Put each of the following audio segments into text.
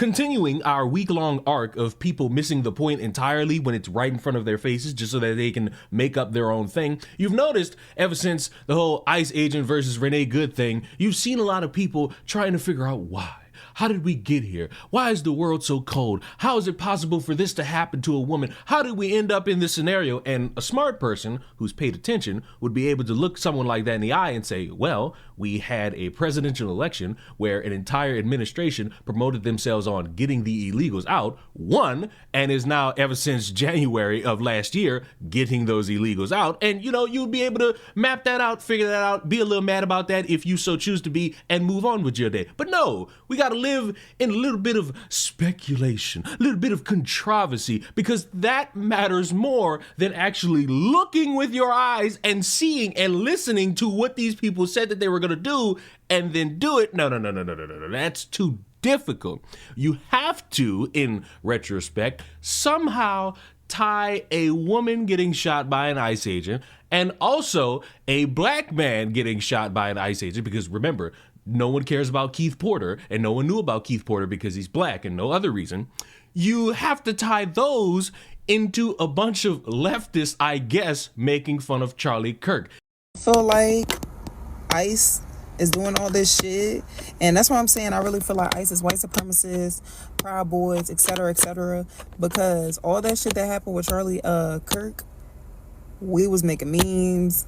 Continuing our week-long arc of people missing the point entirely when it's right in front of their faces just so that they can make up their own thing, you've noticed ever since the whole ICE agent versus Renee Good thing, you've seen a lot of people trying to figure out why. How did we get here? Why is the world so cold? How is it possible for this to happen to a woman? How did we end up in this scenario? And a smart person who's paid attention would be able to look someone like that in the eye and say, well, we had a presidential election where an entire administration promoted themselves on getting the illegals out, won, and is now, ever since January of last year, getting those illegals out. And, you know, you'd be able to map that out, figure that out, be a little mad about that if you so choose to be, and move on with your day. But no, we got to live in a little bit of speculation, a little bit of controversy, because that matters more than actually looking with your eyes and seeing and listening to what these people said that they were going to do and then do it. No. That's too difficult. You have to, in retrospect, somehow tie a woman getting shot by an ICE agent and also a black man getting shot by an ICE agent, because remember, no one cares about Keith Porter, and no one knew about Keith Porter because he's black and no other reason. You have to tie those into a bunch of leftists, I guess, making fun of Charlie Kirk. I feel like ICE is doing all this shit, and that's why I'm saying I really feel like ICE is white supremacists, Proud Boys, etc., because all that shit that happened with Charlie Kirk, we was making memes,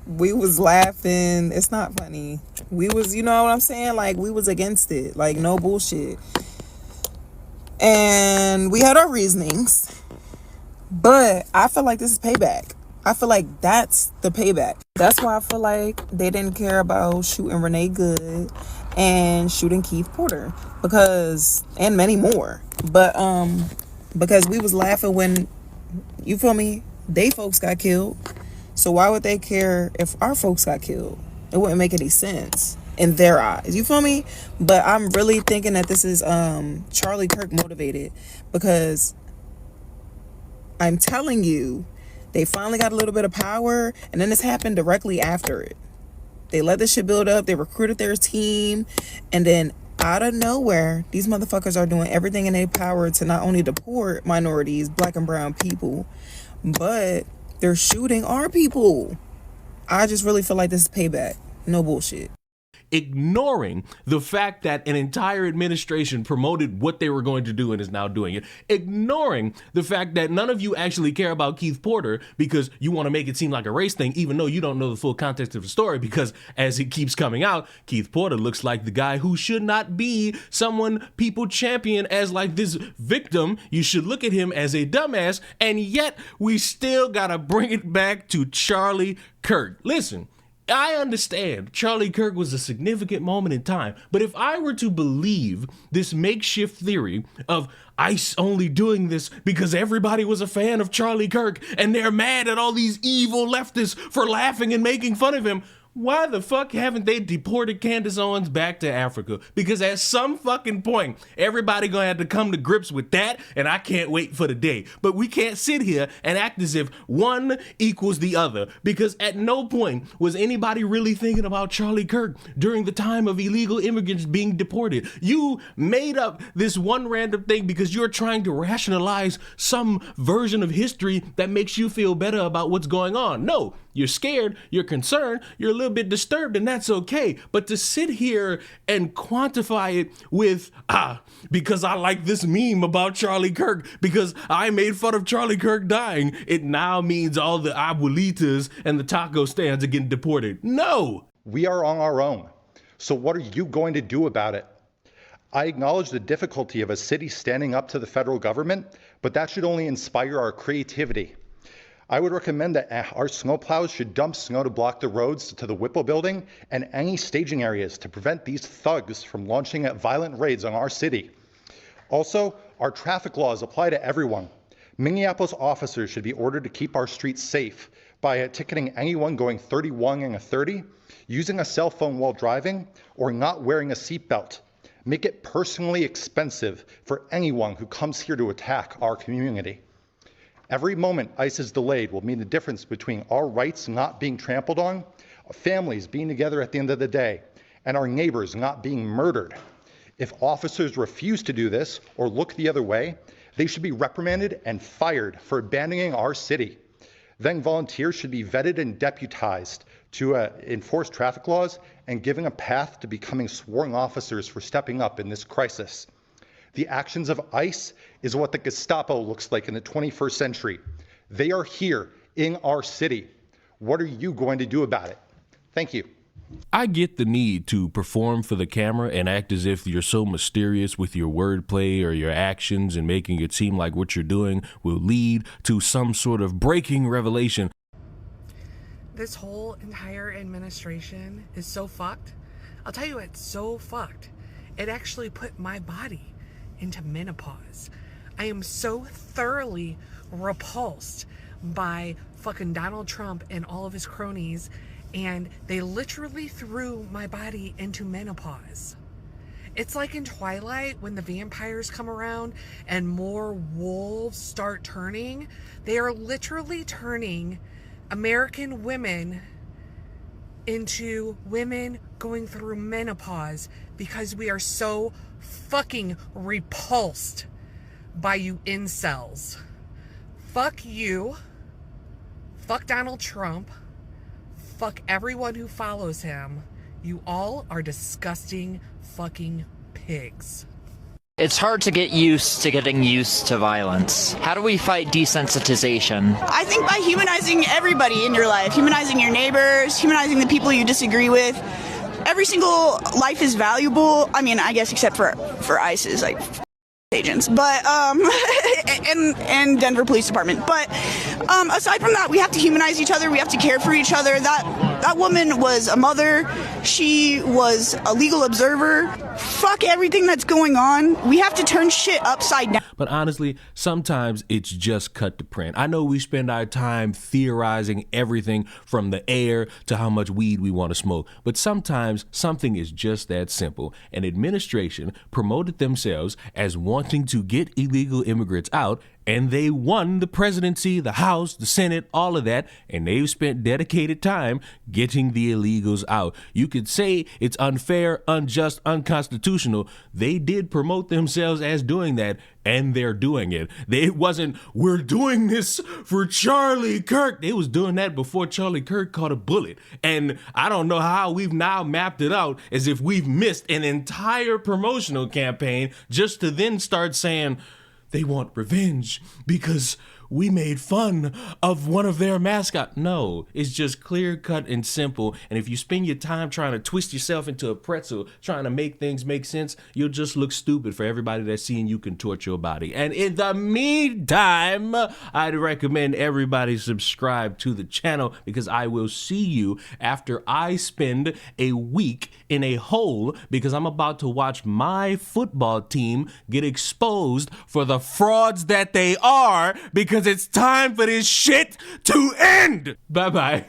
we was laughing. It's not funny. We was, you know what I'm saying? Like, we was against it. Like, no bullshit. And we had our reasonings. But I feel like this is payback. I feel like that's the payback. That's why I feel like they didn't care about shooting Renee Good and shooting Keith Porter. Because, and many more. But, because we was laughing when, you feel me, they folks got killed. So why would they care if our folks got killed? It wouldn't make any sense in their eyes. You feel me? But I'm really thinking that this is Charlie Kirk motivated, because I'm telling you, they finally got a little bit of power, and then this happened directly after it. They let this shit build up. They recruited their team, and then out of nowhere, these motherfuckers are doing everything in their power to not only deport minorities, black and brown people, but they're shooting our people. I just really feel like this is payback. No bullshit. Ignoring the fact that an entire administration promoted what they were going to do and is now doing it. Ignoring the fact that none of you actually care about Keith Porter because you want to make it seem like a race thing, even though you don't know the full context of the story, because as it keeps coming out, Keith Porter looks like the guy who should not be someone people champion as like this victim. You should look at him as a dumbass, and yet we still gotta bring it back to Charlie Kirk. Listen, I understand Charlie Kirk was a significant moment in time, but if I were to believe this makeshift theory of ICE only doing this because everybody was a fan of Charlie Kirk and they're mad at all these evil leftists for laughing and making fun of him, why the fuck haven't they deported Candace Owens back to Africa? Because at some fucking point, everybody gonna have to come to grips with that, and I can't wait for the day. But we can't sit here and act as if one equals the other, because at no point was anybody really thinking about Charlie Kirk during the time of illegal immigrants being deported. You made up this one random thing because you're trying to rationalize some version of history that makes you feel better about what's going on. No, you're scared, you're concerned, you're a little bit disturbed, and that's okay. But to sit here and quantify it with, because I like this meme about Charlie Kirk, because I made fun of Charlie Kirk dying, it now means all the abuelitas and the taco stands are getting deported. No! We are on our own. So what are you going to do about it? I acknowledge the difficulty of a city standing up to the federal government, but that should only inspire our creativity. I would recommend that our snowplows should dump snow to block the roads to the Whipple building and any staging areas to prevent these thugs from launching violent raids on our city. Also, our traffic laws apply to everyone. Minneapolis officers should be ordered to keep our streets safe by ticketing anyone going 31 and a 30, using a cell phone while driving, or not wearing a seatbelt. Make it personally expensive for anyone who comes here to attack our community. Every moment ICE is delayed will mean the difference between our rights not being trampled on, families being together at the end of the day, and our neighbors not being murdered. If officers refuse to do this or look the other way, they should be reprimanded and fired for abandoning our city. Then volunteers should be vetted and deputized to enforce traffic laws and given a path to becoming sworn officers for stepping up in this crisis. The actions of ICE is what the Gestapo looks like in the 21st century. They are here in our city. What are you going to do about it? Thank you. I get the need to perform for the camera and act as if you're so mysterious with your wordplay or your actions and making it seem like what you're doing will lead to some sort of breaking revelation. This whole entire administration is so fucked. I'll tell you, it's so fucked. It actually put my body into menopause. I am so thoroughly repulsed by fucking Donald Trump and all of his cronies, and they literally threw my body into menopause. It's like in Twilight when the vampires come around and more wolves start turning. They are literally turning American women into women going through menopause because we are so fucking repulsed by you incels. Fuck you. Fuck Donald Trump. Fuck everyone who follows him. You all are disgusting fucking pigs. It's hard to get used to getting used to violence. How do we fight desensitization? I think by humanizing everybody in your life, humanizing your neighbors, humanizing the people you disagree with. Every single life is valuable. I mean, I guess except for ICE's like agents, but and Denver Police Department. But aside from that, we have to humanize each other. We have to care for each other. That woman was a mother. She was a legal observer. Fuck everything that's going on. We have to turn shit upside down. But honestly, sometimes it's just cut to print. I know we spend our time theorizing everything from the air to how much weed we want to smoke, but sometimes something is just that simple. An administration promoted themselves as wanting to get illegal immigrants out, and they won the presidency, the House, the Senate, all of that, and they've spent dedicated time getting the illegals out. You could say it's unfair, unjust, unconstitutional. They did promote themselves as doing that, and they're doing it. It wasn't, we're doing this for Charlie Kirk. They was doing that before Charlie Kirk caught a bullet. And I don't know how we've now mapped it out as if we've missed an entire promotional campaign just to then start saying, they want revenge because we made fun of one of their mascots. No, it's just clear cut and simple. And if you spend your time trying to twist yourself into a pretzel, trying to make things make sense, you'll just look stupid for everybody that's seeing you contort your body. And in the meantime, I'd recommend everybody subscribe to the channel because I will see you after I spend a week in a hole because I'm about to watch my football team get exposed for the frauds that they are because it's time for this shit to end. Bye-bye.